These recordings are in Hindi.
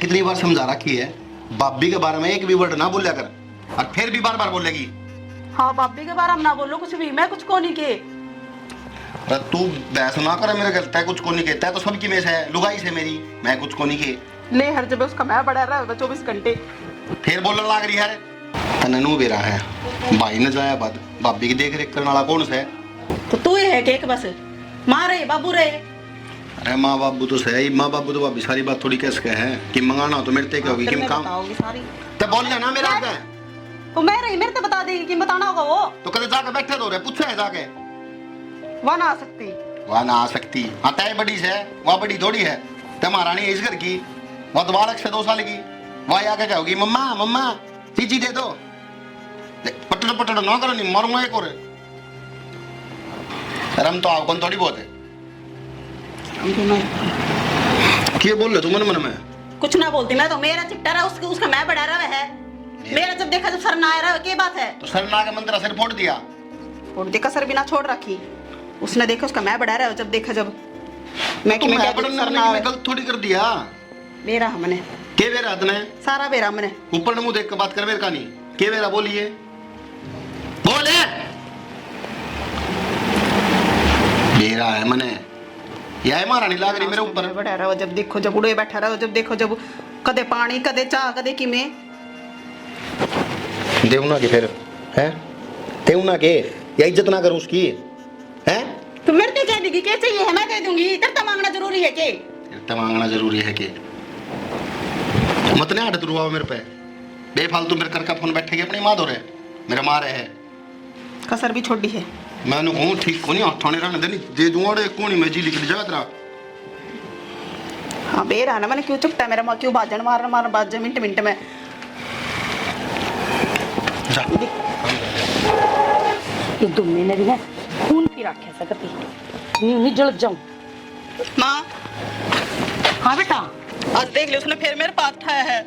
कितनी बार समझा रखी है, भाभी के बारे में एक भी वर्ड ना बोलिया कर, और फिर भी बार बार बोलेगी। हाँ भाभी के बारे में ना बोलो कुछ भी, मैं कुछ को नहीं के। अरे तू बहस ना करे मेरे घर, कुछ को नहीं कहता है तो सबकी में से है, लुगाई से मेरी, मैं कुछ को नहीं के। ले हर जब उसका मैं बड़ा रहा 24 घंटे। फिर बोलने लग रही है तननू बेरा है, भाई ने जाया बाद भाभी की देख रेख करने वाला कौन सा है? तो तू ही है केक बस, माँ रहे बाबू रहे। अरे माँ बाबू तो सही, माँ बाबू तो भाभी सारी बात थोड़ी कैसे है कि मंगाना हो तो मेरे ते होगी कि काम सारी तो बोल लेना मेरा आगे। तो मैं रही मेरे तो बता देगी कि बताना होगा वो तो कदे जाके बैठे तो रहे पूछे है जाके, वह ना आ सकती, वह ना आ सकती। हाँ तय बड़ी से वह बड़ी थोड़ी है, तय महारानी है इस घर की, वह तो बालक से 2 साल की, वह आके कहोगी मम्मा मम्मा चीची दे दो, पटड़ पटड़ ना करो नहीं मरूंगा एक और। शर्म तो आपको थोड़ी बहुत है। क्या बोल रहे तू मन मन में? कुछ ना बोलती मैं तो, मेरा चिपटा रहा उसका मैं बड़ा रहा है, मेरा जब देखा जब सर ना आ रहा क्या बात है? तो सर ना के मंत्र सिर फोड़ दिया, फोड़ देखा सर बिना छोड़ रखी, उसने देखा उसका मैं बड़ा रहा जब देखा जब मैं कि मैं गलत थोड़ी कर दिया। बेरा हमने के बेरा तने सारा बेरा हमने ऊपर मुंह देख के बात कर मेरे का नहीं के बेरा बोलिए बोले बेरा है मने यह महारानी लाग रही मेरे ऊपर बैठा रहा जब देखो जब उड़े बैठा रहा जब देखो जब कदे पानी कदे चाह कदे कि में देवना के फिर है देवना के या इज्जत ना करूं उसकी है? तो मेरे को कह देगी क्या चाहिए है मैं कह दूंगी, तेरे मांगना जरूरी है के? तेरे मांगना जरूरी है के? मत ने हट रुआ मेरे पे बेफालतू मेरे कर का फोन बैठेगी अपनी माँ धोरे मेरे माँ रहे है कसर भी छोड़ी है। मैंने कहूँ ठीक को नहीं थाने रहने देनी दे दूंगा कोनी में जी लिख जा तेरा। हाँ बेरा ना मैंने क्यों चुपटा मेरा माँ क्यों बाजन मारना बाज मिनट मिनट में ये 2 महीने भी है खून पी रखे सकती नहीं जल जाऊं। माँ हाँ बेटा आज देख ले उसने फिर मेरे पास उठाया है।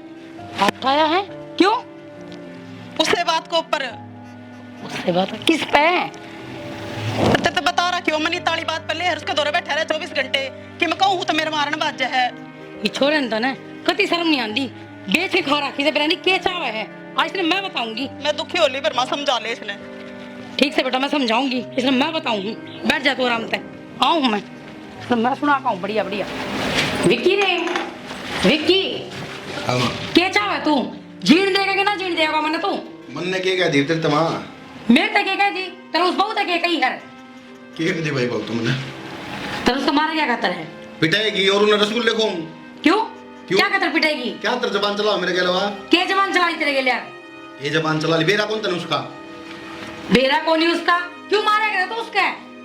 उठाया है क्यों? उससे बात को ऊपर उससे बात किस पे? तो बता रहा क्यों मनी ताली बात पहले है उसके दौरे बैठा रहा 24 घंटे कि मैं कहूँ तो मेरे मारन बाज है। ये छोड़न तो ना कति शर्म नहीं आंदी बेच के खा रखी से बिरयानी के चाव है आज इसने मैं बताऊंगी। मैं दुखी होली पर माँ समझा ले इसने। ठीक से बेटा मैं समझाऊंगी इसने मैं बताऊंगी बैठ जा तू आराम से आऊँ मैं तो मैं सुना पाऊँ बढ़िया बढ़िया। विक्की रे विक्की के चाव है तू जीण देगा कि ना जीण देगा मैंने तू मन ने के क्या दी तेरे तमा मैं तक क्या दी तेरा उस बहुत है कहीं हर के दी भाई बोल तुमने तेरा उसको मारा क्या कहता है पिटाएगी और उन्हें रसगुल्ले को क्यों क्या कहता पिटाएगी क्या तेरे जबान चला मेरे के अलावा के जबान चलाई तेरे के लिए ये जबान चला ली बेरा कौन तने उसका बेरा कौन है उसका क्यों मारेगा तो उसका?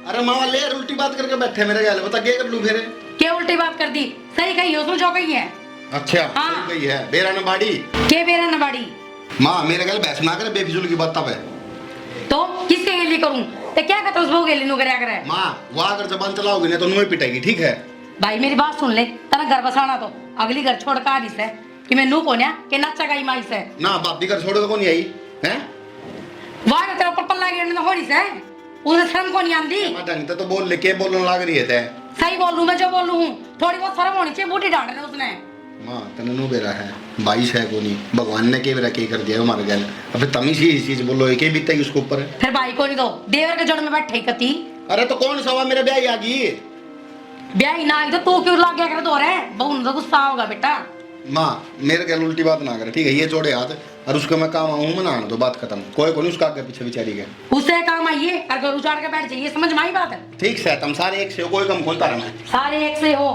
अरे मामा ले उल्टी बात करके बैठे मेरे गैल बता क्या कर लूं फिर क्या उल्टी बात कर दी सही कही हो उसमें जो कही है। अच्छा हाँ। सही कही है बेरा न बाड़ी के बेरा न बाड़ी माँ मेरे गैल बहस ना करे बेफिजूल की बात तब है तो किसके लिए करूं तो क्या कहता उस बहू के लिए नु करया करे माँ वो अगर जबान चलाओगी ना तो नुए पिटाएगी ठीक है। भाई मेरी बात सुन ले तेरा घर बसाना तो अगली घर छोड़ का आरी से कि मैं नू कोन्या के नच्चा गई माई से ना भाभी घर छोड़ के कौन आई हैं वाह तेरा ऊपर पल्ला गिरने हो रही से उसे शर्म को नहीं आंदी ढंग से तो बोल ले के बोलने लग रही है ते सही बोल लूं मैं जो बोल लूं थोड़ी बहुत शर्म होनी चाहिए बूटी डांट रहे उसने माँ तने नु बेरा है 22 है को नहीं भगवान ने के बेरा के कर दिया हमारे गैल अब तमी सी चीज बोलो एक ही बीतता है उसके ऊपर फिर भाई को नहीं दो देवर के जड़ में बैठे कती। अरे तो कौन सवा मेरे ब्याह आ गई ब्याह ना आई तो तू क्यों लाग गया कर दो रे बहू तो गुस्सा होगा बेटा। माँ मेरे गैल उल्टी बात ना करे ठीक है ये जोड़े हाथ और उसको मैं काम आऊँ मना तो बात खत्म कोई को नहीं उसका आगे पीछे बिचारी गए उसे काम आइए और घर उजाड़ के बैठ जाइए समझ में आई बात है। ठीक से तुम सारे एक से हो कोई कम खोलता रहना सारे एक से हो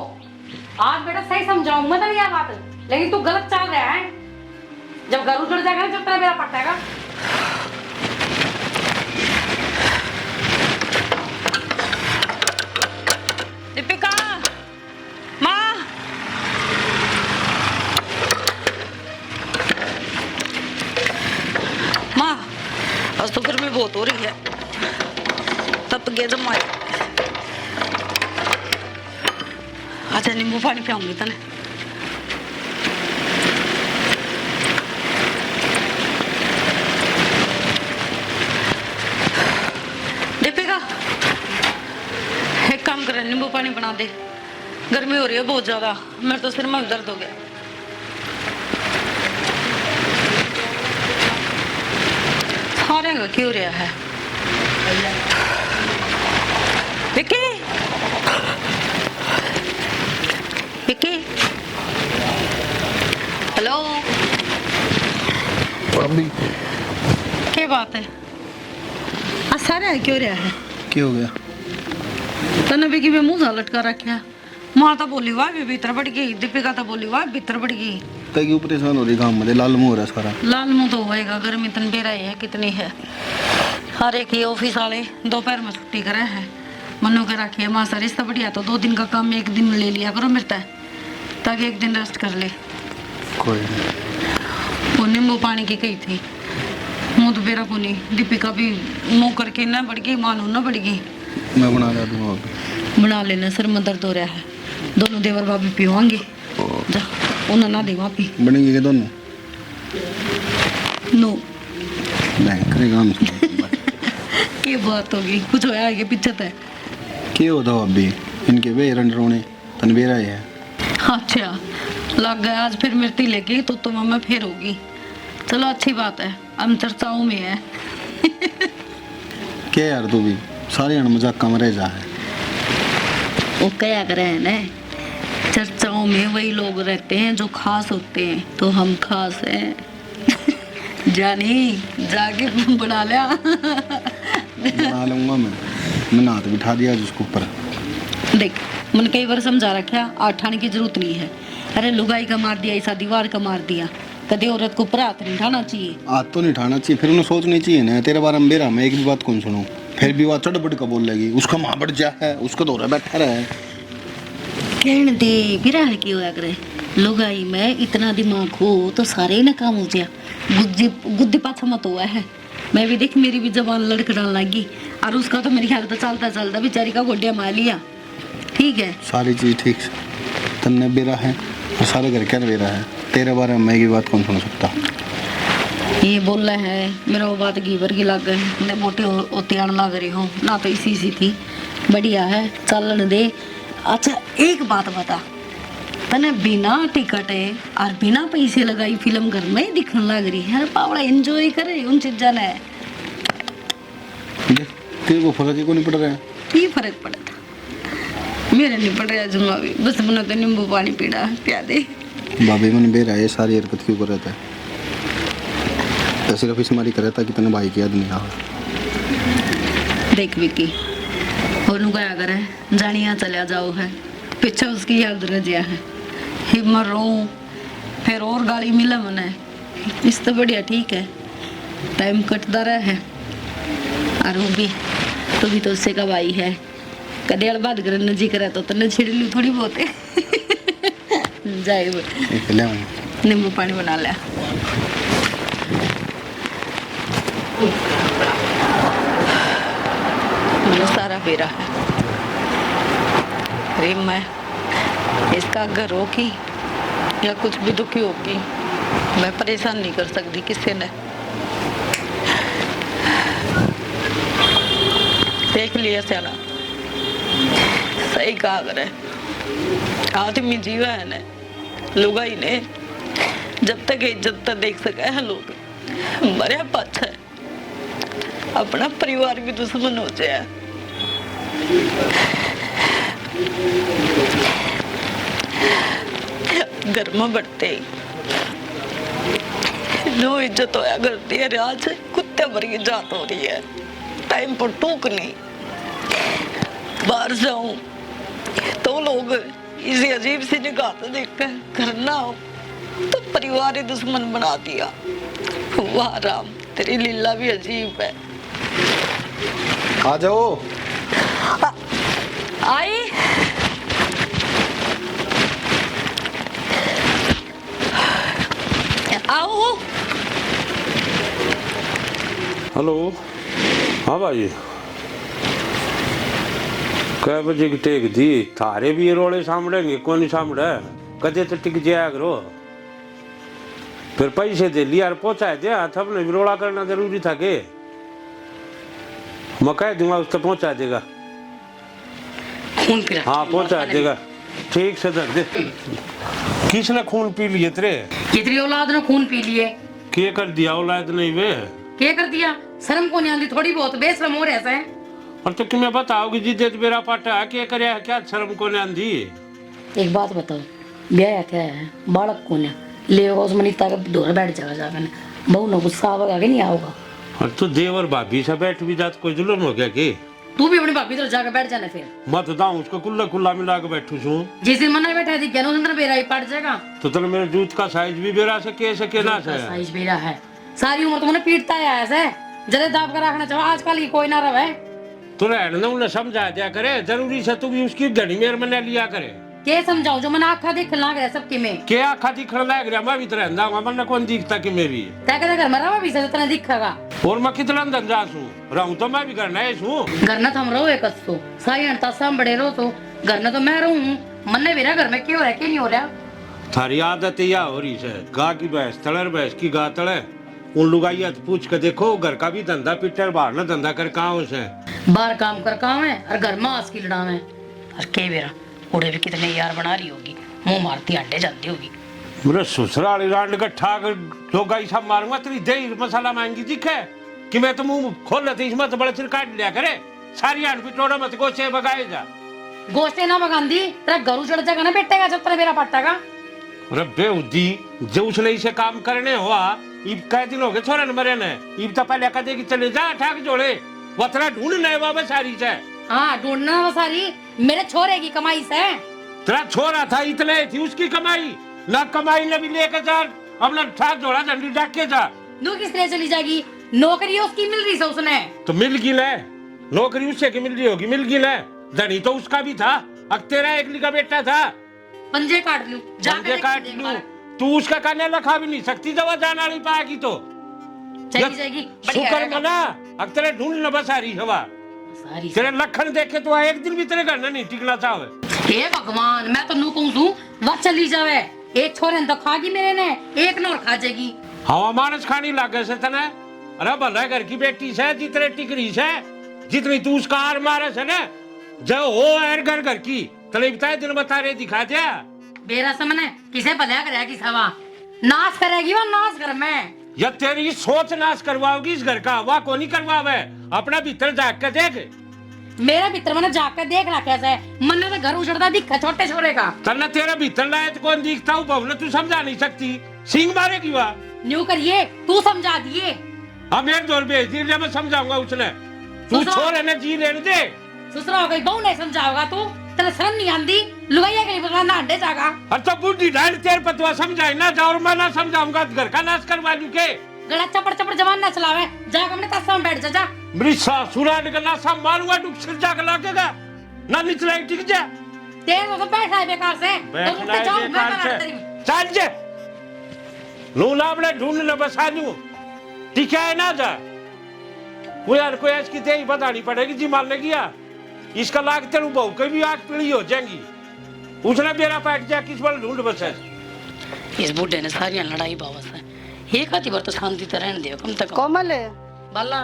आज बेटा सही समझाऊं मैं तो यह बात लेकिन तू गलत चल रहा है जब घर उजड़ जाएगा जब तेरा मेरा पटेगा। दीपिका माँ माँ आज तो गर्मी बहुत हो रही है तब गया जब माए अच्छा नींबू पानी पियाऊंगी तने दीपिका एक काम कर नींबू पानी बना दे गर्मी हो रही है बहुत ज्यादा मेरे तो सिर में दर्द हो गया। सारे का क्यों रहा है विक्की विक्की हेलो भाभी क्या बात है आ सारे क्यों रहा है क्या हो गया? तने विक्की में मुंह लटका रखा माँ तो बोली वाह भी भीतर बढ़ गई दीपिका तो बोली वाह भीतर बढ़ गई तय क्यों परेशान हो रही काम में? लाल मुंह हो रहा है सारा। लाल मुंह तो होएगा गर्मी तन बेरा है कितनी है हर एक ही ऑफिस वाले दोपहर में छुट्टी करे है मनु के रखिए माँ सर इससे बढ़िया तो 2 दिन का काम 1 दिन में ले लिया करो मिलता है ताकि 1 दिन रेस्ट कर ले कोई नहीं। वो नींबू पानी की कही थी मुँह तो बेरा को नहीं दीपिका भी मुँह करके ना बढ़ गई मानो ना बढ़ गई मैं बना रहा दूंगा अभी। बना लेना सर में दर्द हो रहा है दोनों देवर भाभी पीवाएंगे जा उन्हें ना दे वापी बनेंगे के दोनों? नो नहीं करेगा हम। क्या बात होगी कुछ होया है कि पीछे तय क्या होता हो अभी इनके वे रंड रोने तन बेरा है। अच्छा लग गया आज फिर मिर्ती लेगी तो मम्मा फिर होगी चलो अच्छी बात है हम चर्चाओं में है क्या यार तू भी सारे अण मजाक कम रह जा है। वो क्या करे है ना चर्चाओं में वही लोग रहते हैं जो खास होते हैं तो हम खास हैं जानी जाके बना लिया बना लूंगा मैं नाथ बिठा दिया जिसको ऊपर। देख मैंने कई बार समझा रखा आठाने की जरूरत नहीं है अरे लुगाई का मार दिया ऐसा दीवार का मार दिया कदे औरत को ऊपर हाथ नहीं उठाना चाहिए। हाथ तो नहीं उठाना चाहिए फिर उन्हें सोचनी चाहिए ना तेरे बारे में बेरा मैं एक भी बात कौन सुनूं फिर भी बात चढ़ का बोल लगी उसका माँ बढ़ जा है उसका दौरा बैठा रहा है कहने दे बिरा है की होया करे लुगाई में इतना दिमाग हो तो सारे ही ना काम हो गया गुद्दी पाछा मत हुआ है मैं भी देख मेरी भी जबान लड़खड़ाने लगी और उसका तो मेरे ख्याल तो चलता चलता बेचारी का गोड्या मार लिया ठीक है सारी चीज़ ठीक से तन्ने बेरा है और सारे घर क्या बेरा है तेरे बारे में मैं की बात कौन सुन सकता। ये बोल रहा है मेरा वो बात गीवर की लग गई मैं मोटी होती आने लग रही हूँ ना तो इसी सी थी बढ़िया है चलन दे। अच्छा एक बात बता तने बिना टिकट है और बिना पैसे लगाई फिल्म घर में ही दिखने लग रही है पावड़ा एंजॉय करे उन चीज़ों ने तेरे को फर्क ही को नहीं पड़ रहा है। ये फर्क पड़ा था मेरे नहीं पड़ रहा जुम्मा भी बस मैंने तो नींबू पानी पीना पिया दे भाभी मैंने बेरा है सारी हरकत क्यों कर रहा था तो सिर्फ इस मारी कर रहा था कि तने भाई की याद नहीं आ देख विकी और नु क्या करे जानिया चला जाओ है पीछे उसकी याद रह गया है हिम्मत रो फिर और गाली मिला मने इस तो बढ़िया ठीक है टाइम कटता रहा है और वो भी तो उससे कब आई है कदे अड़ बात करने जी करे तो तने छिड़ ली थोड़ी बहुत है जाए नींबू पानी बना लिया मुझे सारा बेरा है अरे मैं इसका घर होगी या कुछ भी दुखी होगी मैं परेशान नहीं कर सकती किसी ने देख लिया सियाना सही कहा करे आदमी जीवा है ने लुगाई ने जब तक इज्जत तक देख सके है लोग मरे पाछा है अपना परिवार भी दुश्मन हो जाए घर में बढ़ते ही नो इज्जत होया करती है आज कुत्ते भर की जात हो रही है टाइम पर टूक नहीं बाहर जाऊं तो लोग इसे अजीब सी निगाह से देखते हैं घर ना हो तो परिवार ही दुश्मन बना दिया वाह राम तेरी लीला भी अजीब है आ जाओ आई आओ हेलो हाँ भाई कै बजे की टेक दी थारे भी ये रोले सामड़ेंगे कौन नहीं सामड़े कदे तो टिक जाया करो फिर पैसे दे लिया और पहुंचा दिया तब ने भी रोड़ा करना जरूरी था के मैं कह दूंगा उस तक पहुंचा देगा खून पी हाँ पहुंचा देगा ठीक से दर दे किसने खून पी लिए तेरे कितनी औलाद ने खून पी लिए के कर दिया औलाद नहीं वे क्या कर दिया शर्म को नहीं आती थोड़ी बहुत बेशरम हो रहे हैं। और तो तुम्हें बताओगी जी दे मेरा पाटा क्या करे क्या शर्म को नहीं आंदी। एक बात बताओ, ब्याह क्या है, बालक को ना ले उस मनीता का दौर बैठ जाएगा जाकर बहू न गुस्सा आवेगा कि नहीं आओगा। और तो देवर भाभी से बैठ भी जात कोई जुलम हो गया कि तू भी अपनी भाभी तो जाकर बैठ जाना फिर। मत दाऊं उसको कुल्ला कुल्ला मिला के बैठू छू। जिस दिन मना बैठा थी क्या अंदर बेरा ही पड़ जाएगा। तो तेरे मेरे जूत का साइज भी बेरा सके ना से साइज बेरा है, सारी उम्र तुमने पीटता है ऐसे जरे दाब कर रखना चाहिए। आजकल ही कोई ना रहे तो रहने उन्हें समझा दिया करे, जरूरी से तू भी उसकी घड़ी मेर में न लिया करे। के समझाओ जो मैंने आँखा देख लाग रहा सबके में क्या आखा दिखने लग रहा मैं भी तो रहना मन कौन दिखता कि मैं भी तय कहता घर में रहा भी से इतना दिखेगा। और मैं कितना धंधा सू रहूं तो मैं भी करना है सू घर न तो हम रहो एक तो साई अंता साम बड़े रहो तो घर न तो मैं रहूं मन ने मेरा घर में क्यों हो रहा है, क्यों नहीं हो रहा। थारी आदत या हो रही है गा की भैंस तड़र भैंस की गा तड़े उन लुगाइया पूछ के देखो घर का भी धंधा पिटर बाहर ना धंधा कर कहाँ से बाहर काम कर काम है और घर में आस की लड़ा है। और के बेरा उड़े भी कितने यार बना रही होगी, मुंह मारती अंडे जाती होगी। मेरे ससुराल रांड का ठाक लोग सब मारूंगा तेरी दही मसाला मांगी दिखे कि मैं तो मुंह खोल लेती इसमें तो बड़ा सिर काट लिया करे सारी आंट पिटोड़ा मत गोचे बगाए जा गोश्ते ना बगांदी तेरा घर उजड़ जाएगा ना बेटेगा जब तेरा मेरा पट्टागा। अरे बेउदी जो उसने इसे काम करने हुआ इब कई दिन हो गए छोरे न मरे ने इब तो पहले कदे की चले जा ठाक जोड़े वतरा ढूंढ नए बाबा सारी से हाँ ढूंढना वो सारी मेरे छोरे की कमाई से। तेरा छोरा था इतने थी उसकी कमाई ना कमाई न भी लेकर जा अपना ठाक जोड़ा झंडी डाक के जा नू किस तरह चली जाएगी, नौकरी उसकी मिल रही है उसने तो मिल गई ले नौकरी उससे की मिल रही होगी मिल गई ले धनी तो उसका भी था अब तेरा एकली का बेटा था पंजे काट लूं पंजे काट लूं तू उसका कहने लखा भी नहीं सकती जब जाना नहीं पाएगी तो चली जाएगी शुक्र मना अब तेरे ढूंढ न बस आ रही हवा सारी तेरे लखन देखे तो एक दिन भी तेरे घर नहीं टिकना चाहे। हे भगवान मैं तो नू कहूं तू वह चली जावे एक छोरे ने तो खागी मेरे ने एक न और खा जाएगी। हवा मानस खानी लागे से तने अरे भला घर की बेटी से जितने टिकरी से जितनी तू उसका हार मारे से ना जो हो एर घर घर की तले बताए दिन बता रहे दिखा दिया बेरा समने किसे भला करेगी सवा नाश करेगी वो नाश कर में या तेरी सोच नाश करवाओगी इस घर का वाह को नहीं करवावे अपना भीतर जाग के देख मेरा भीतर मैंने जाकर देख रहा कैसे मन ने तो घर उजड़ता दिखा छोटे छोरे का तन्ना तेरा भीतर लाए तो कौन दिखता हूँ भवने तू समझा नहीं सकती सिंह मारेगी वाह न्यू करिए तू समझा दिए अब मेरे दौर भेज दी मैं समझाऊंगा उसने तू छोड़ ने जी लेने दे ससुरा हो गई बहू नहीं समझाओगा तू तेरे शर्म नहीं आंदी लुगाइया के लिए बता ना अंडे जागा। अच्छा बुढ़ी ढाल तेरे पतवा समझाए ना जा और मैं ना समझाऊंगा घर का नाश करवा लू के गला चपड़ चपड़ जवान ना चलावे जाग हमने तस्सा में बैठ जा मेरी सासुरा ने नासा मारूंगा डुक सिर जाकर लागेगा ना निचला टिक जा तेरे वो तो बैठा है बेकार से बैठना है बेकार से चल जे नो लावड़े ढूंढ न बसा लूं ठीक है ना जा वो यार कोई ऐसी तेरी बतानी पड़ेगी जी मान लेगी या इसका लाग तेरू बहू के भी आग पीली हो जाएंगी उसने मेरा पैट जा किस बल ढूंढ बस इस बूढ़े ने सारी लड़ाई बाबा से एक आती बार तो शांति तो रहने दे कम तक। कोमल बाला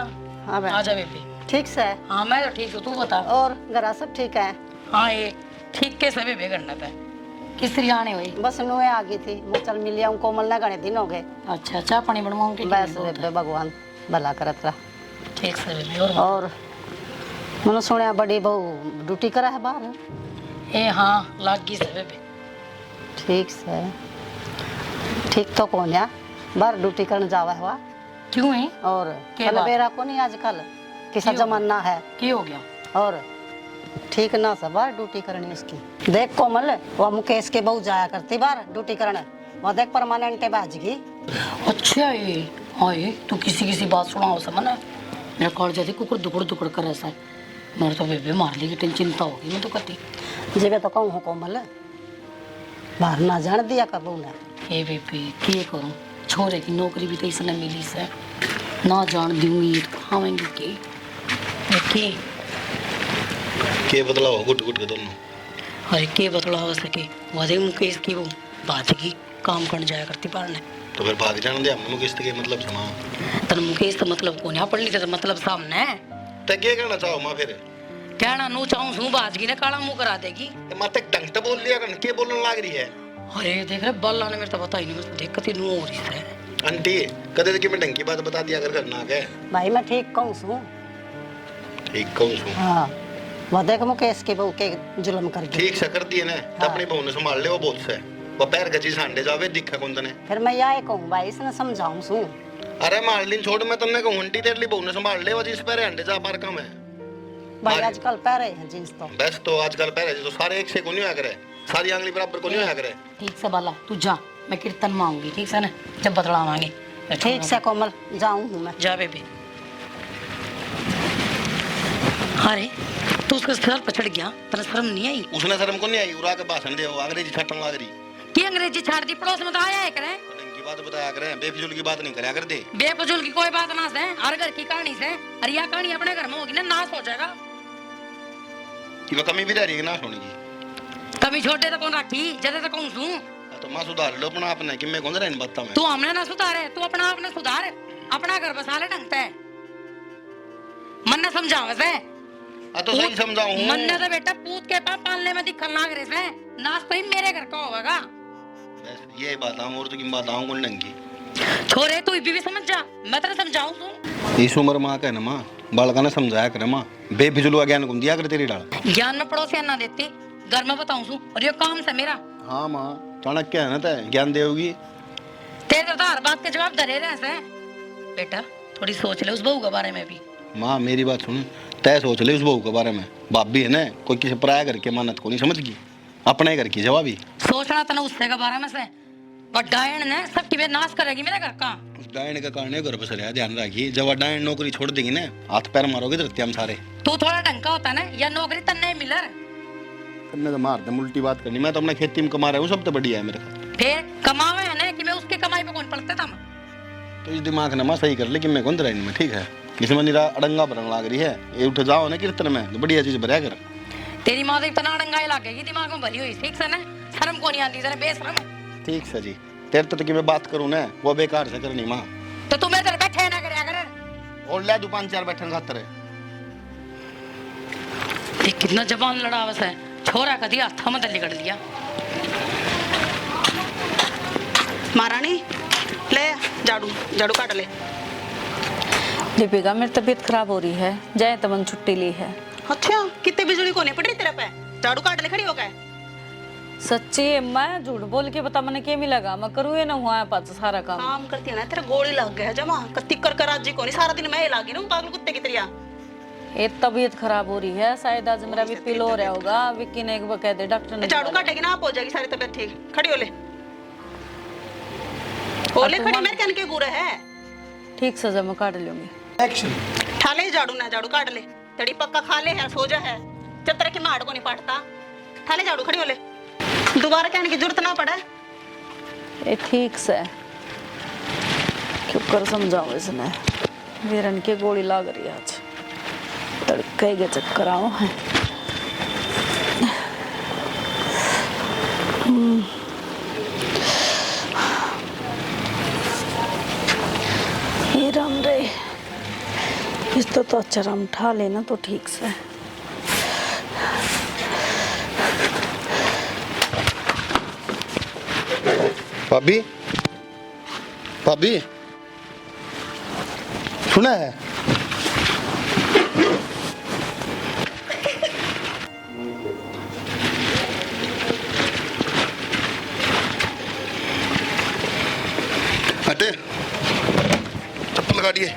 हाँ आ जा बेबी। ठीक से हाँ मैं तो ठीक हूँ तू बता। और घरा सब ठीक है। हाँ ये ठीक के समय बेगड़ना पे किसरी आने हुई बस नुए आ गई थी मैं चल मिल आऊं कोमल ना घने दिन हो गए। अच्छा चाय पानी बनवाऊंगी बस बेबे भगवान भला करत रहा। ठीक से बेबी। और मैंने सुना बड़ी बहू ड्यूटी करा है बाहर। ए हाँ लाग गई से बेबी। ठीक से ठीक तो कौन है बाहर ड्यूटी करने जावा हुआ क्यों है और क्या कल बेरा को नहीं आजकल किसा जमाना है क्या हो गया और ठीक ना सब बाहर ड्यूटी करनी उसकी। देख कोमल वो मुकेश के बहू जाया करती बाहर ड्यूटी करने वो देख परमानेंट है बाजगी। अच्छा ये हाँ ये तू किसी बात सुना हो समझ मेरा कॉल जाती कुकर दुकड़ कर ऐसा मेरे तो बेबे मार ली की चिंता होगी मैं तो कहती जी मैं तो कहूँ हूँ कोमल बाहर ना जान दिया कर बहू ने। ए बेबी क्या करूँ छोरे की नौकरी भी तो इसने मिली से ना जान दूंगी तो खावेंगी के बदलाव गुट गुट के दोनों अरे के बतला हो सके वजह मुकेश की वो बात की काम करने जाया करती पारने तो फिर भाग जाने दे हमने मुकेश के मतलब सुना तन मुकेश तो मतलब को नहीं पढ़ ली तो मतलब सामने ते क्या कहना चाहो मां फिर कहना नू चाहूं सू बाजगी ने काला मुंह करा देगी माते ढंग से बोल लिया कर के बोलने लग रही है। अरे देख रहे बल्ला ने मेरे तो पता ही नहीं मेरे तो दिक्कत ही नू हो रही है। आंटी कदे कि मैं ढंग की बात बता दिया अगर करना के भाई मैं ठीक कहूँ सू। ठीक कहूँ सू हाँ वो देख मुकेश की बहू के जुल्म कर दी। ठीक से कर दिए ने तो अपनी बहू ने संभाल ले वो बहुत से वो पैर गची सांडे जावे दिखा कौन तने फिर मैं यही कहूँ भाई इसने समझाऊँ सू। अरे मारलिन छोड़ मैं तन्ने कहूँ आंटी तेरी बहू ने संभाल ले वो जिस पैर अंडे जा पार कम है भाई आजकल पहरे हैं जींस तो। बस तो आजकल पैर तो सारे एक से को नहीं होया करे सारी आंगली बराबर को नहीं होया करे ठीक से बाला तू जा, मैं कीर्तन में आऊंगी, ठीक से ना, जब बतलावांगे। ठीक से कोमल जाऊँ हूँ मैं। जा बेबी। अरे तू उसके सर पर चढ़ गया, तेरा शर्म नहीं आई? उसने शर्म को नहीं आई उड़ा के भाषण दे वो अंग्रेजी छटन लग रही कि अंग्रेजी छाड़ दी, पड़ोस में तो आया है करे। की बात बताया करे बेफिजूल की बात नहीं करया कर दे। बेफजूल की कोई बात ना से, हर घर की कहानी से। अरे यह कहानी अपने घर में होगी ना, नाश हो जाएगा। कि वो कमी भी रह रही है ना सोनी की कभी छोटे तो कौन रखी, जदे तो कौन सू। तो मां सुधार लो अपना आपने कि मैं कौन रहने बता मैं तू हमने ना सुधारे, तू अपना आपने सुधार, अपना घर बसा ले ढंग से। मन ने समझावे से तो सही समझाऊं मन ने तो बेटा पूत के पास पालने में दिखल लाग रहे से, नाश तो ही मेरे घर का होगा। बस ये बात हम और तो की बात आऊं कौन ढंगी छोरे तू भी समझ जा, मैं तेरे समझाऊं तू। इस उम्र मां का है ना मां बालका ने समझाया करे मां बेफिजूल का ज्ञान कौन दिया कर तेरी डाल ज्ञान में पड़ोसियां ना देती, घर में बताऊं सू, और ये काम से मेरा। हाँ मां चाणक्य है ना ते ज्ञान देगी तेरे तो हर बात के जवाब धरे रहे से। बेटा थोड़ी सोच ले उस बहू के बारे में भी। मां मेरी बात सुन तय सोच ले उस बहू के बारे में भाभी है ना कोई किसी पराया घर के मानत को नहीं समझ गई अपने घर की जवाबी सोचना तो ना उससे के बारे में से, और डायन ने सबकी बे नाश करेगी मेरे घर का। उस डायन का कारण घर बस रहा ध्यान रखिए जब डायन नौकरी छोड़ देगी ना हाथ पैर मारोगे धरती हम सारे। तू थोड़ा ढंग का होता ना, या नौकरी तन्ने मिलर। करने तो मार दे उल्टी बात करनी मैं तो अपने खेती में कमा रहा हूँ सब तो बढ़िया है मेरे का। फिर कमावे है ना कि मैं उसके कमाई पे कौन पड़ता था मैं। तो इस दिमाग ने मां सही कर ले कि मैं कौन रहने में ठीक है इसमें निरा अड़ंगा भरन लाग रही है ये उठ जाओ ना कीर्तन में तो बढ़िया चीज भरया कर। तेरी माँ तो इतना अड़ंगा ही लागेगी, दिमाग में भरी हुई, ठीक से ना, शर्म को नहीं आती तेरे बेशरम। ठीक सर जी तेरे तो कि मैं बात करूँ ना वो बेकार से करनी माँ तो तुम्हें तेरे बैठे ना करे अगर और ले दो 5-4 बैठन खातर है ये कितना जबान लड़ा बस है, छोरा का दिया थम दली कर लिया। महारानी ले झाड़ू झाड़ू काट ले। दीपिका मेरी तबीयत खराब हो रही है, जाए तमन छुट्टी ली है। अच्छा कितने बिजली को नहीं पड़ रही तेरे पे, झाड़ू काट ले खड़ी हो गए। सच्ची मैं झूठ बोल के बता मैंने क्या मिलेगा, मैं करूँ ना हुआ है पास सारा काम। काम करती है ना तेरा गोली लग गया जमा कत्ती कर आज जी को नहीं सारा दिन मैं ही लागी ना पागल कुत्ते की तरह। ये तबीयत खराब हो रही है, शायद आज मेरा बीपी लो हो रहा होगा। विक्की ने एक बार कह दे डॉक्टर ने। झाड़ू काटेगी ना आप हो जाएगी सारी तबीयत ठीक। खड़ी हो ले खड़ी मेरे कहने के बुरा है। ठीक से मैं काट लूंगी। एक्शन ठा ले झाड़ू ना झाड़ू काट ले तेरी पक्का खा ले है सो जा है जब तरह की माड़ को नहीं पाटता। ठा ले झाड़ू खड़ी हो ले दोबारा कहने की जरूरत ना पड़े। ये ठीक से क्यों कर समझाओ इसने, वीरन की गोली लाग रही है आज, तड़के के चक्कर आओ है। ये राम रे इस तो अच्छा राम ठा लेना तो ठीक से। भाभी भाभी सुना है हटे चप्पल काटिए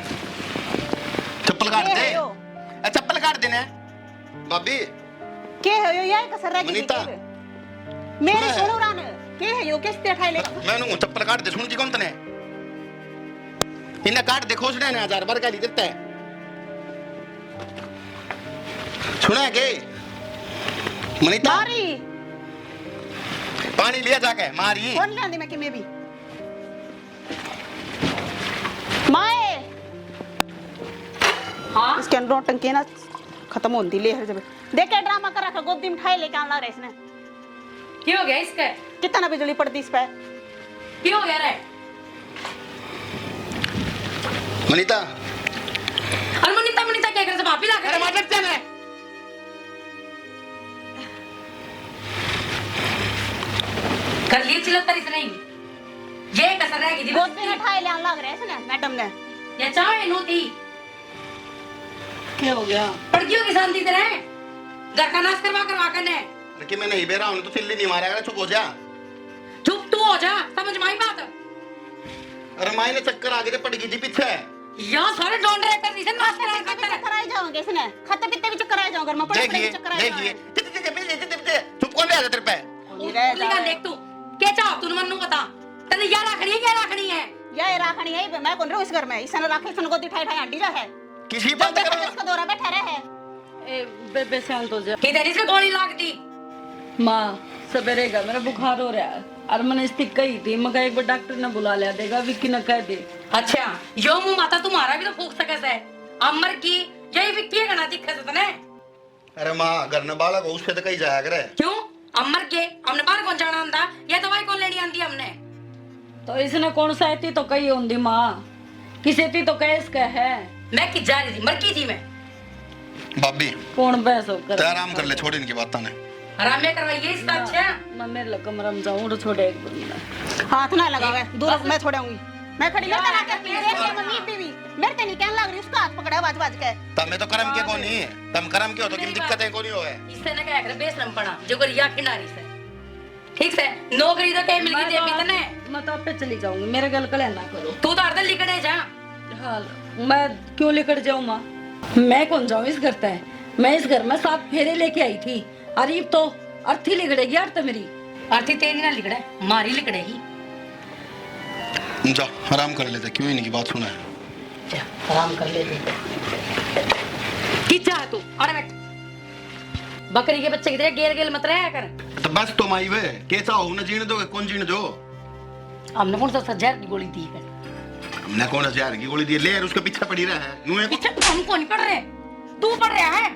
चप्पल काट दे चप्पल काट देना भाभी के है यो यार कसर रह गई मनीता मेरे सुनो रान के है यो किस ते खाई ले मैंने चप्पल काट दे सुन जी कौन तने इन्हें काट दे खोसने ने 1000 बार गाली देता है सुना है के मनीता मारी पानी लिया जाके मारी कौन ले आंदी मैं कि मैं भी माए हाँ इसके अंदर टंकी ना खत्म होती ले हर जब देखे ड्रामा कर रखा गोदी में ठाई लेके आना रहा इसने। क्या हो गया इसका? कितना बिजली पड़ती इस पे क्या हो गया रे? मनीता अरे मनीता मनीता क्या कर से भाभी ला कर मतलब क्या है? कर लिए चिल्लत तरी से नहीं, ये कसर रहेगी दी गोद में उठाए ले लग रहे हैं मैडम ने। ये चाहे नो थी क्या हो गया? पड़कियों की शांति तरह घर का नाश करवा कर ने। अरे कि मैं नहीं बेरा हूं तो चिल्ली नहीं मारा कर, चुप हो जा। चुप तू हो जा, समझ में आई बात? अरे माई ने चक्कर आ गए थे, पड़ गई थी पीछे। यहाँ सारे डॉन डायरेक्टर रीजन नाश चक्कर आए जाओगे इसने, खाते पीते भी चक्कर आए जाओगे, घर में पड़े पड़े भी चक्कर आए देखिए चुप कौन रहा तेरे पे? देख तू क्या चाह तू मन्नू बता तने या रखनी है ये राखनी है। मैं कौन रहूं इस घर में, इसने राखे सन गोदी ठाई ठाई हड्डी जा है। किसी बात जब करो इसका दौरा बैठा रहे है। ए बेबे शांत हो जा। किधर इसको गोली लाग दी? माँ सवेरे का मेरा बुखार हो रहा है और मैंने स्टिक कही थी, मगर एक बार डॉक्टर ने बुला लिया देगा, विक्की ने कह दे। अच्छा यो मुंह माता तुम्हारा भी तो फूक सके से अमर की यही विक्की गणा दिक्कत तने। अरे माँ घर ने बालक हो उससे तो कहीं जाया करे। क्यों अमर के हमने बाहर कौन जाना आंदा, ये दवाई कौन लेनी आंदी हमने? तो इसने कौन सा थी तो कही होंगी माँ, किसे थी तो कैस का है। मैं कि जा रही थी मर की थी मैं। भाभी कौन बहस होकर तो आराम कर ले, छोड़ इनकी बातें ने। आराम में करवाइए इसका। अच्छा मैं मेरे लग कमरा में जाऊँ छोड़े एक बंदा हाथ ना लगावे, दूर मैं छोड़ूंगी। मैं खड़ी मेरे तला के देख के मम्मी बीवी मेरे ते नहीं कहने लग रही, उसका हाथ पकड़ा बाज के। तब मैं तो कर्म के कौन ही, तम कर्म के हो तो किन दिक्कतें कोनी होए। इससे ना क्या करे बेशरम पड़ा जो कर या खिंडारी से। ठीक से नौकरी तो कहीं मिल गई दे तने। मैं तो पे चली जाऊंगी, मेरे गल कले ना करो। तू तो अर्धल लिखने जा। हाल मैं क्यों लेकर जाऊँ माँ, मैं कौन जाऊँ इस घर पे। मैं इस घर में 7 फेरे लेके आई थी, अरीब तो अर्थी लिखड़ेगी यार तो मेरी। अर्थी तेरी ना लिखड़े मारी लिखड़ेगी। जा आराम कर लेते, क्यों इनकी बात सुना है। जा आराम कर ले तू। किस जा तू अरे बैठ। बकरी के बच्चे की तरह गेल गेल मत रहा कर। तो बस तुम आई वे कैसा हो ना, जीने दो कौन जीने दो। हमने कौन सा जहर की गोली दी है? हमने कौन सा जहर की गोली दी ले, उसके पीछे पड़ी रहा है यूं है। पीछे हमको नहीं पड़ रहे, तू पड़ रहा है।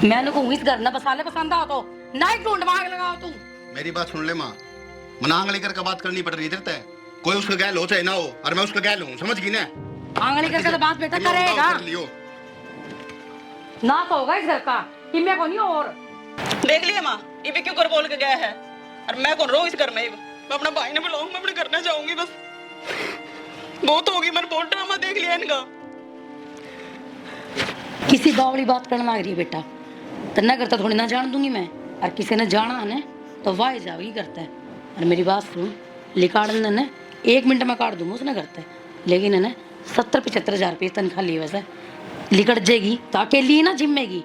मैंने को इस घर ना बसाले पसंद आओ तो ना ही ढूंढ मांग लगाओ तू। मेरी बात सुन ले माँ, मनांग लेकर के बात करनी पड़ रही है। कोई उसका गैल हो चाहे ना हो, और मैं उसका गैल हूँ, समझ गई ना। आंगली करके तो बात बेटा करेगा ना तो होगा इस घर का कि मैं कौन और। देख लिया माँ ये भी क्यों कर बोल के गया है, और मैं कौन रहूं इस घर में। मैं अपने भाई ने बुलाऊं, मैं अपने घर ना जाऊंगी बस। बहुत होगी, मैंने बहुत ड्रामा देख लिया इनका। किसी बावली बात करने लग रही है बेटा, तन्ना करता थोड़ी ना जान दूंगी मैं। और किसी ने जाना है तो वाह जाओगी करता है। और मेरी बात सुन, लिकाड़ने ने 1 मिनट में काट दूंगा उसने करता है, लेकिन है ना 70-75 हजार रुपये तनख्वाह ली वैसे लिकड़ जाएगी तो अकेली ना जिम्मेगी।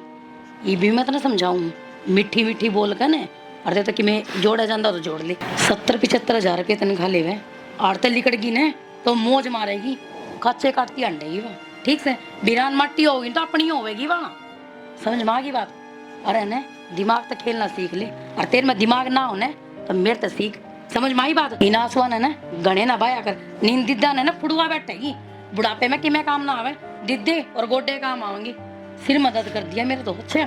ये भी मैं तो समझाऊँ मीठी मीठी बोल कर ने, और तो कि मैं जोड़ा जाता तो जोड़ ले। 70-75 हजार रुपये तनख्वाह ले वह आड़ते लिकड़गी ने तो मौज मारेगी, कच्चे काटती अंडेगी वह। ठीक से बिरान मट्टी होगी तो अपनी होगी वहाँ, समझ में आ गई बात। और है ना दिमाग तो खेलना सीख ले, और तेरे में दिमाग ना होने तो मेरे तो सीख, समझ में आई बात। इनासवान है ना गणे ना बाया कर, नींद दिद्दा ने ना फुड़वा बैठेगी बुढ़ापे में कि मैं काम ना आवे, दिद्दे और गोडे काम आवेंगे। सिर मदद कर दिया मेरे तो। अच्छा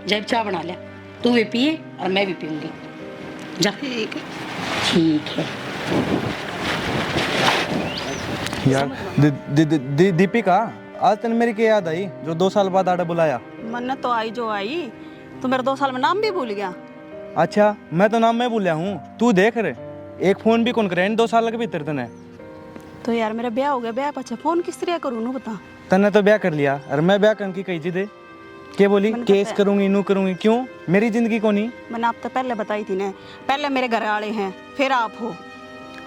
जब चाय बना लिया, तू भी पिए और मैं भी पीऊंगी। जा ठीक है ठीक है। यार दीपिका आज तने मेरी क्या याद आई जो 2 साल बाद आड़ा बुलाया। मन्नत तो आई जो आई, तू मेरे 2 साल में नाम भी भूल गया। अच्छा मैं तो नाम मैं भूलिया हूँ, तू देख रहे एक फोन भी कौन करे इन 2 साल के भीतर तने। तो यार मेरा ब्याह हो गया, ब्याह पछे फोन किस तरह करूँ नू बता। तने तो ब्याह कर लिया और मैं ब्याह करके कही थी दे के बोली केस करूंगी नू करूंगी, क्यों मेरी जिंदगी को नहीं। मैंने आप तो पहले बताई थी ना, पहले मेरे घर वाले हैं फिर आप हो।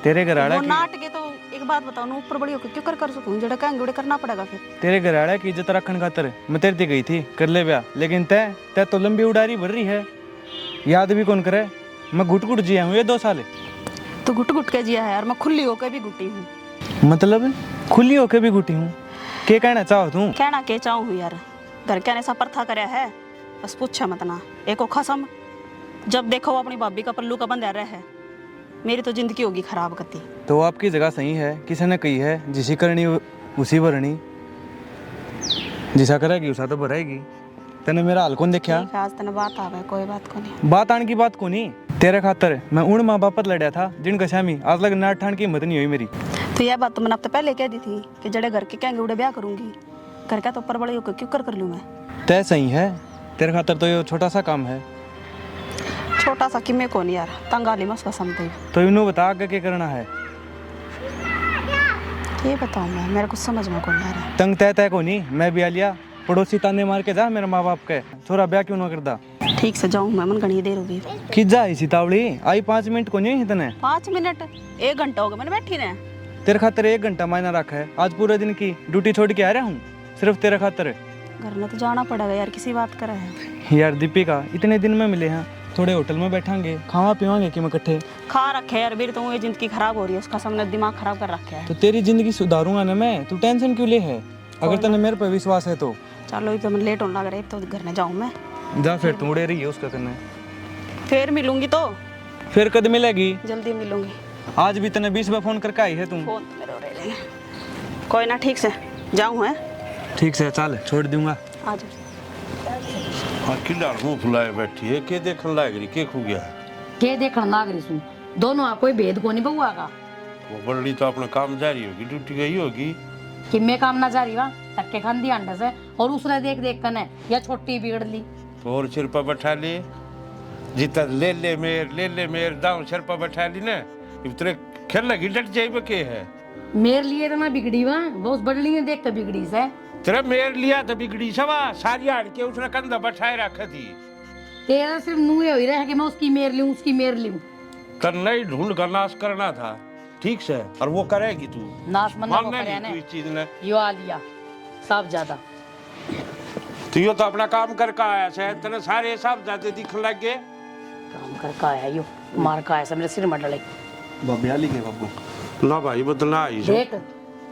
तेरे घर आड़ा वो नाट के तो एक बात बताओ ना, ऊपर बड़ी होकर क्यों कर सकूं, जड़ा कहेंगे उड़े करना पड़ेगा फिर। तेरे घर आड़ा की इज्जत रखने खातर मैं तेरे गई थी कर ले ब्याह, लेकिन तय तो लंबी उड़ारी भर रही है, याद भी कौन करे। मैं घुट घुट जिया हूँ ये 2 साल। तो घुट घुट के जिया है यार, मैं खुली होकर भी घुटी हूँ। मतलब खुली होके भी घुटी हूँ, के कहना चाहो तू। कहना के चाहूँ हूँ यार, घर के ने सा प्रथा करया है बस पूछा मत ना। एक खसम जब देखो वो अपनी भाभी का पल्लू का बंधा रहा है, मेरी तो जिंदगी होगी खराब करती। तो आपकी जगह सही है, किसी ने कही है जिसी करनी उसी भरनी, जिसा करेगी उसा तो भरेगी। तने मेरा हाल कौन देखा। आज तने बात आवे, कोई बात को नहीं। बात आने की बात को नहीं, तेरे खातर मैं उन माँ बाप लड़ा था जिनका शामी आज लग नाट ठान की हिम्मत नहीं हुई मेरी। तो यह बात तो मैंने अब तो पहले कह दी थी कि जड़े घर के कहेंगे उड़े ब्याह करूंगी, घर का तो ऊपर बड़े होकर क्यों कर लूँ मैं। तय सही है, तेरे खातर तो ये छोटा सा काम है। छोटा सा कि मैं कौन यार तंगाली में उसका समझे। तो इन्हों बता आगे क्या करना है। ये बताऊँ मैं, मेरे को समझ में कौन आ रहा है। तंग तय को नहीं, मैं भी आ लिया पड़ोसी ताने मार के जा मेरे माँ बाप के छोरा ब्याह क्यों ना करदा। ठीक से जाऊँ मैं, मन घनी देर होगी। कि जा इसी तावड़ी आई 5 मिनट को नहीं इतने 5 मिनट 1 घंटा हो गया मैंने बैठी रहे। तेरे खातर 1 घंटा मायना रखा है। आज पूरे दिन की ड्यूटी छोड़ के आ रहा हूँ सिर्फ तेरे खातर। घर में तो जाना पड़ेगा यार, किसी बात कर रहे हैं यार दीपिका इतने दिन में मिले हैं, थोड़े होटल में बैठांगे खावा पीवांगे कि मैं इकट्ठे। खा रखे यार, मेरी तो ये जिंदगी खराब हो रही है, उसका सबने दिमाग खराब कर रखा है। तो तेरी जिंदगी सुधारूंगा ना मैं, तू टेंशन क्यों ले है। अगर तने मेरे पे विश्वास है तो चलो तो मैं लेट होने लग रहा है, तो घर में जाऊँ मैं। जा फिर तू उड़े रही है उसका करना। फिर मिलूंगी तो फिर कद मिलेगी। जल्दी मिलूंगी। आज भी तने 20 बार फोन करके आई है तुम। फोन तो मेरे हो रहे हैं। कोई ना, ठीक से जाऊँ है। ठीक से चल छोड़ दूंगा। आज हाँ किला मुंह फुलाए बैठी है, के देखने लायक रही, के खू गया। के देखण लाग रही सू, दोनों आ कोई भेद को नहीं बउआ का। वो बड़ी तो अपना काम जारी होगी, ड्यूटी गई होगी। कि मैं काम ना जारी वा तक्के खान दी अंडा से और उसने देख देख कर या छोटी बिगड़ ली तो और सिर पर बैठा ले, जितना ले मेर दाऊ सिर पर बैठा ली ना, तेरे खेल लगी डट जाए के है। मेरे लिए तो ना बिगड़ी वा, बहुत बड़ली ने देख कर बिगड़ी से। तेरा मेर लिया तो बिगड़ी सवा सारी आड़ के उसने कंधा बैठाए रखा थी। तेरा सिर्फ मुँह ही रहे कि मैं उसकी मेर लूं उसकी मेर लूं। कर नहीं ढूंढ का नाश करना था, ठीक से, और वो करेगी तू। नाश मन्ना को मानना करे नहीं तू ने इस चीज ने। यो आ लिया सब ज्यादा। तो यो तो अपना काम करके आया से, तेने सारे सब जाते दिखने लग गए। काम करके आया यो, मार का आया से मेरे सिर में डले। बबियाली के बाबू ना भाई बदला आई से। देख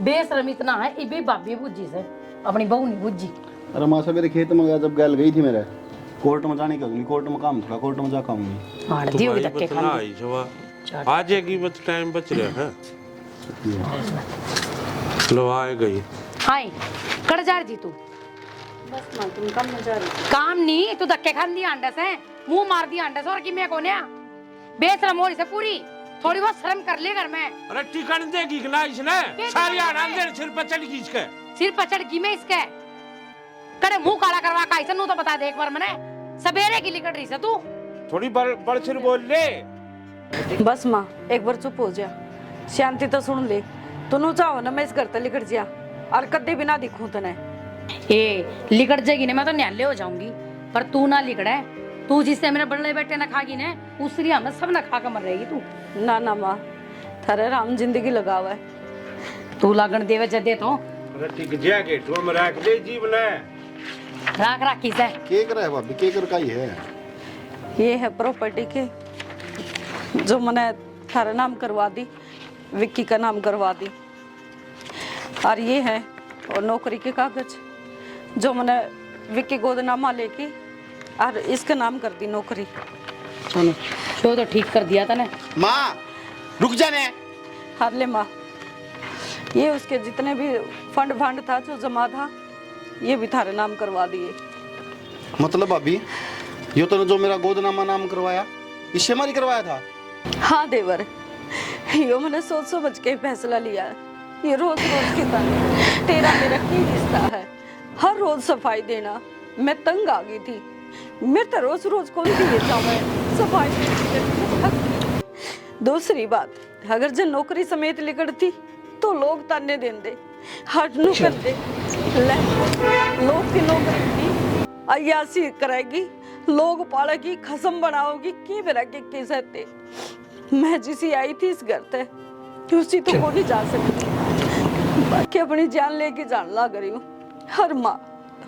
बेशरम इतना है, इबे बाबी बुज्जी से अपनी बहू नहीं बुज्जी। अरे माँ से मेरे खेत में गया, जब गैल गई थी मेरे कोर्ट में जाने का, कोर्ट में काम था, कोर्ट में जा खाऊंगी। हाड़ दी होगी धक्के बदला खाने। आई जवा आ जाएगी, बस टाइम बच रहा है। लो आए गई। हाय कड़ जा रही तू। बस मां तुम कम में जा रही थी। काम नहीं, तू धक्के खान दी अंडा से, मुंह मार दी अंडा से, और कि मैं कोने बेशरम हो से पूरी, थोड़ी बहुत शर्म कर ले घर में। अरे टिकन देगी कि ना इसने, सारी आराम से सिर पर चढ़ गई इसके। सिर पर चढ़ गई मैं इसके, करे मुंह काला करवा का ऐसा तो बता दे एक बार मैंने, सवेरे की लिकड़ रही से तू। थोड़ी बड़ सिर बोल ले। बस माँ एक बार चुप हो जा, शांति तो सुन ले। तू चाहो ना मैं इस घर ते लिखट जा और कदे भी ना दिखूं तने। ए लिकड़ जाएगी ना मैं तो न्याले हो जाऊंगी, पर तू ना लिकड़े। तू जिससे मेरे बड़े बेटे ना खागी ने, उसरी हमें सब ना खा कर मर रहेगी तू। ना ना माँ थारे राम जिंदगी लगावा है। तू लागण देवे जदे तो अरे टिक जाके तो में रख दे जीवन है। राख राखी से के कर है भाभी, के कर का ही है। ये है प्रॉपर्टी के जो मैंने थारा नाम करवा दी, विक्की का नाम करवा दी। और ये है और नौकरी के कागज जो मैंने विक्की गोदनामा लेके और इसका नाम कर दी नौकरी। सुनो शो तो ठीक कर दिया था ना। माँ रुक जाने। हार ले माँ, ये उसके जितने भी फंड फंड था जो जमा था ये भी थारे नाम करवा दिए। मतलब भाभी यो तो जो मेरा गोदनामा नाम करवाया, इससे हमारी करवाया था। हाँ देवर, यो मैंने सोच समझ के फैसला लिया। ये रोज रोज की तरह तेरा मेरा की रिश्ता है, हर रोज सफाई देना मैं तंग आ गई थी। मैं तो रोज रोज कौन दिए जावे सफाई देने। दूसरी बात, अगर जो नौकरी समेत लिकड़ती तो लोग ताने देंदे, हट नु कर दे ले लोग की नौकरी की अयासी करेगी, लोग पालेगी, खसम बनाओगी की मेरा के सहते। मैं जिसी आई थी इस घर ते उसी तो को नहीं जा सकती, बाकी अपनी जान लेके जान लग रही हूँ। हर माँ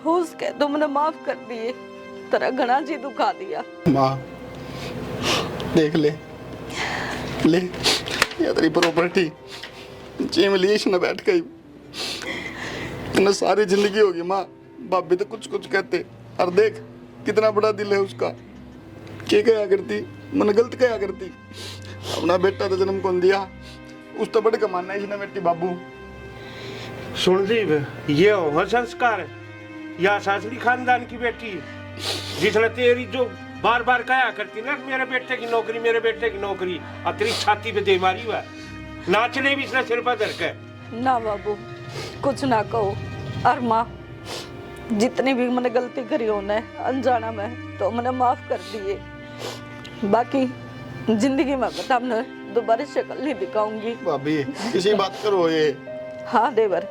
होश के तुमने माफ कर दिए, तेरा घना जी दुखा दिया। माँ देख ले ले ये तेरी प्रॉपर्टी जेम लीश न बैठ गई, इतना सारी जिंदगी होगी माँ। बाप भी तो कुछ कुछ कहते, और देख कितना बड़ा दिल है उसका। क्या कहा करती, मन गलत कहा करती। अपना बेटा तो जन्म कौन दिया, उस तो बड़े कमाना इसने बेटी बाबू। सुन लीब, ये हो संस्कार या सासरी खानदान की बेटी जिसने तेरी जो बार बार कहा करती ना मेरे बेटे की नौकरी, मेरे बेटे की नौकरी, और तेरी छाती पे दे मारी हुआ नाचने भी इसने सिर पर धर के। ना बाबू कुछ ना कहो। और माँ जितनी भी मैंने गलती करी होने अनजाना में तो मैंने माफ कर दिए। बाकी जिंदगी में बता मैं दोबारा शक्ल नहीं दिखाऊंगी। भाभी किसी बात करो ये। हाँ देवर,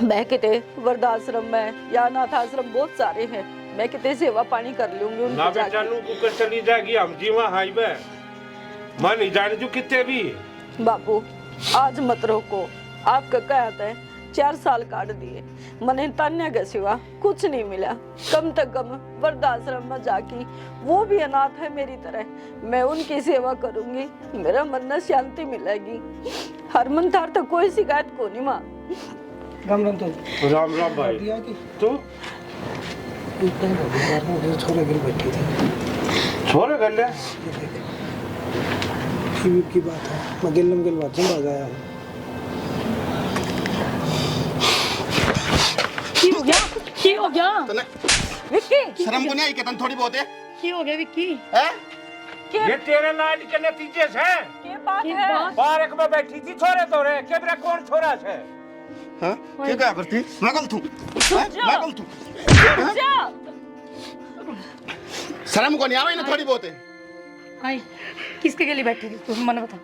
मैं किते वृद्धाश्रम में या अनाथ आश्रम बहुत सारे हैं, मैं किते सेवा पानी कर लूंगी उनकी ना जाके। बेटा नू कुकर चली जाएगी हम जीवा हाईवे मैं नहीं जाने जो कितने भी। बापू आज मत रोको, आपका कहता है 4 साल काट दिए, मने तान्या के सिवा कुछ नहीं मिला। कम से कम वृद्धाश्रम में जाके, वो भी अनाथ है मेरी तरह, मैं उनकी सेवा करूंगी, मेरा मन में शांति मिलेगी। हरमन थार तो कोई शिकायत को नहीं माँ। राम राम तो राम राम भाई तू छोरे गिर बैठी थी। छोरे कर ले की बात है, मैं गिलम गिल बात समझ आया हूँ। की हो गया तने विक्की शर्म को नहीं आई कि तन थोड़ी बहुत है? की हो गया विक्की? हैं? ये तेरे लाज के नतीजे से क्या बात की है? बात? पार्क में बैठी थी छोरे तोरे केबरा कौन छोरा से हाँ? क्या करती? मैं गलत हूँ। हैं? मैं गलत हूँ। जा। शर्म को नहीं आवे ना थोड़ी बहुत है? आई किसके लिए बैठी थी तू, मैंने बता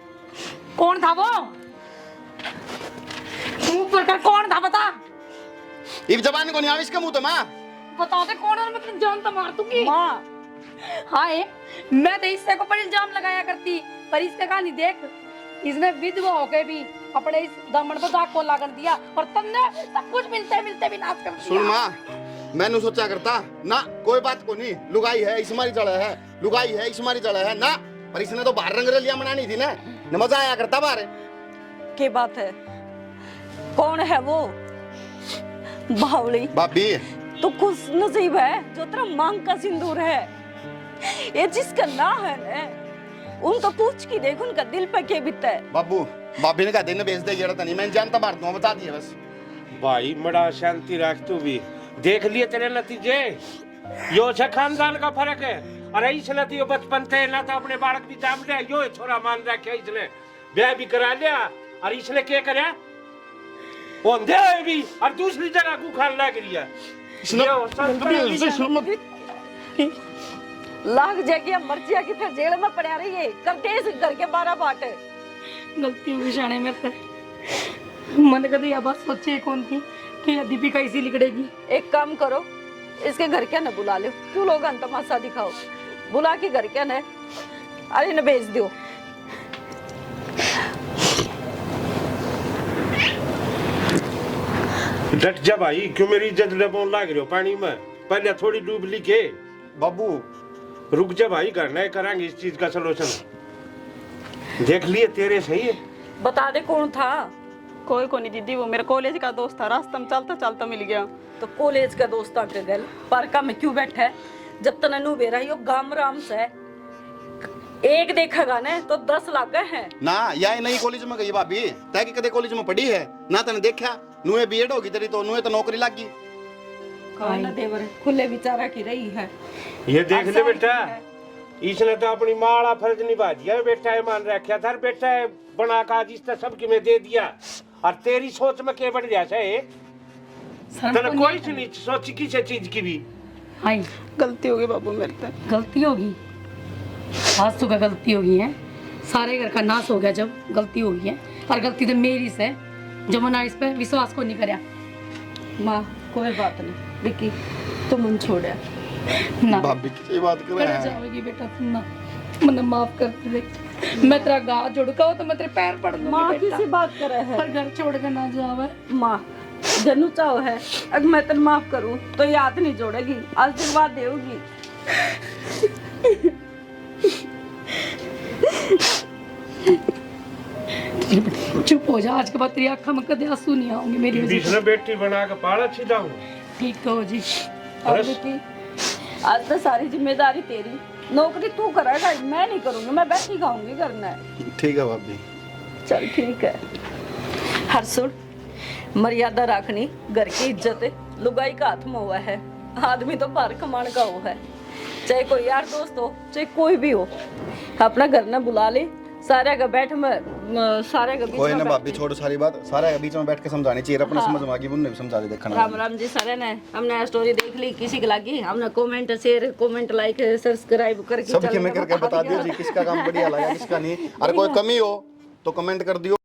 कौन था वो? मुंह पर कर, कौन था बता? इब जबान को नहीं आवे इसका मुंह तो माँ। बता दे कौन है, मैं तेरी जान तो मार दूंगी। माँ हाय मैं तो इससे को पर इल्जाम लगाया करती, पर इसका कहानी देख, इसने विधवा होके भी अपने इस दामन पर दाग कोला कर दिया और तुमने सब कुछ मिलते मिलते भी नाश कर दिया। सुन माँ, मैंने सोचा करता ना कोई बात को नहीं, लुगाई है इसमारी जड़ा है, लुगाई है इसमारी जड़ा है ना, पर इसने तो बाहर रंगरलियां बनानी थी ना, न मजा आया करता बाहर। की बात है? कौन है वो? बावली भाभी तो खुश नसीब है जो तेरा मांग का सिंदूर है। ये जिसका ना है ना, उनको पूछ के देख उनका दिल पे क्या बीतता है। बाबू भाभी ने कहा दिन बेच दे जड़ा नहीं, मैं जानता मार दूंगा, बता दिया बस। भाई बड़ा शांति रख तू भी, देख लिए तेरे नतीजे, यो छे खानदान का फर्क है। अरे इसने तो बचपन थे ना तो अपने बालक भी जाम लिया, यो छोरा मान रखे इसने ब्याह भी करा लिया, और इसने क्या करे ओंधे भी और दूसरी जगह को खान लग रही है। लाख जगह मर्जिया की फिर जेल में पड़ा रही है, कर दे इस घर के 12 बाटे। गलती हुई शाने में पर मन कभी यह बात सोचे कौन थी कि यह दीपिका इसी लिखड़ेगी। एक काम करो, इसके घर क्या न बुला लो, क्यों लोग तमाशा दिखाओ, बुला के घर क्या न अरे न भेज दो। डट जा भाई, क्यों मेरी इज्जत डबोन लाग रही हो पानी में, पहले थोड़ी डूब ली के। बाबू रुक जा भाई, करना करेंगे इस चीज का सलूशन। देख लिए तेरे सही है। बता दे कौन था? कोई को नहीं दीदी, वो मेरे कॉलेज का दोस्त था, रास्ता में चलता चलता मिल गया। तो कॉलेज का दोस्त आके गल पार्का में क्यों बैठा है? जब तक नू बेरा यो गाम राम से एक देखेगा ना तो 10 लाख हैं ना, या नई कॉलेज में गई भाभी, तय की कदे कॉलेज में पढ़ी है ना, तने देखा नुए बीएड होगी तेरी तो नुए तो नौकरी लगी। कौन ना देवर खुले विचारा की रही है। ये देख ले बेटा, इसने तो अपनी माड़ा फर्ज निभा दिया बेटा, है मान रखा था बेटा है बना का जिसने सबकी में दे दिया, और तेरी सोच में क्या बढ़ जाए तेरे कोई सी नहीं सोची किसी चीज की भी। आई गलती हो गई बाबू मेरे से। गलती होगी, आज तो क्या गलती होगी है, सारे घर का नाश हो गया जब गलती होगी है, और गलती तो मेरी से जब मैंने इस पे विश्वास को नहीं करया। माँ कोई बात नहीं विक्की, तुम मन छोड़ा ना भाभी की बात कर कर रहे हैं। जाओगी बेटा, तुम ना मैंने माफ कर दे, मैं तेरा गाँव जोड़का हो तो मैं तेरे पैर पड़ लूंगी माँ बेटा, किसी बात कर रहे और हैं। घर छोड़ के ना जावे। माँ जनु चाहो है, अगर मैं तेरे माफ करूँ तो याद नहीं जोड़ेगी, आशीर्वाद देगी। चुप हो जा, आज के बाद तेरी आंखों में कदे आंसू नहीं आएंगे मेरी वजह बीच से। में बेटी बना के पाला सीधा हूँ। ठीक कहो जी। और विक्की आज तो सारी जिम्मेदारी तेरी, नौकरी तू करेगा, मैं नहीं करूंगी, मैं बैठी खाऊंगी करना है। ठीक है भाभी। चल ठीक है। हर सुन, मर्यादा रखनी, घर की इज्जत है, लुगाई का हाथ में हुआ है, आदमी तो बाहर कमाने का हुआ है, चाहे कोई यार दोस्त हो चाहे कोई भी हो, अपना घर न बुला ले, सारे का बैठ में सारे का बीच कोई में ना बैठ भाभी छोड़ो सारी बात, सारे के बीच में बैठ के समझानी चाहिए, अपने समझ में आ गई उन्हें भी समझा दे देखना। राम राम जी सारे ने हमने स्टोरी देख ली, किसी की लगी हमने comment share comment like subscribe करके सबके में करके बता दियो जी किसका काम बढ़िया लगा किसका नहीं, अरे कोई कमी हो तो कमेंट कर दियो।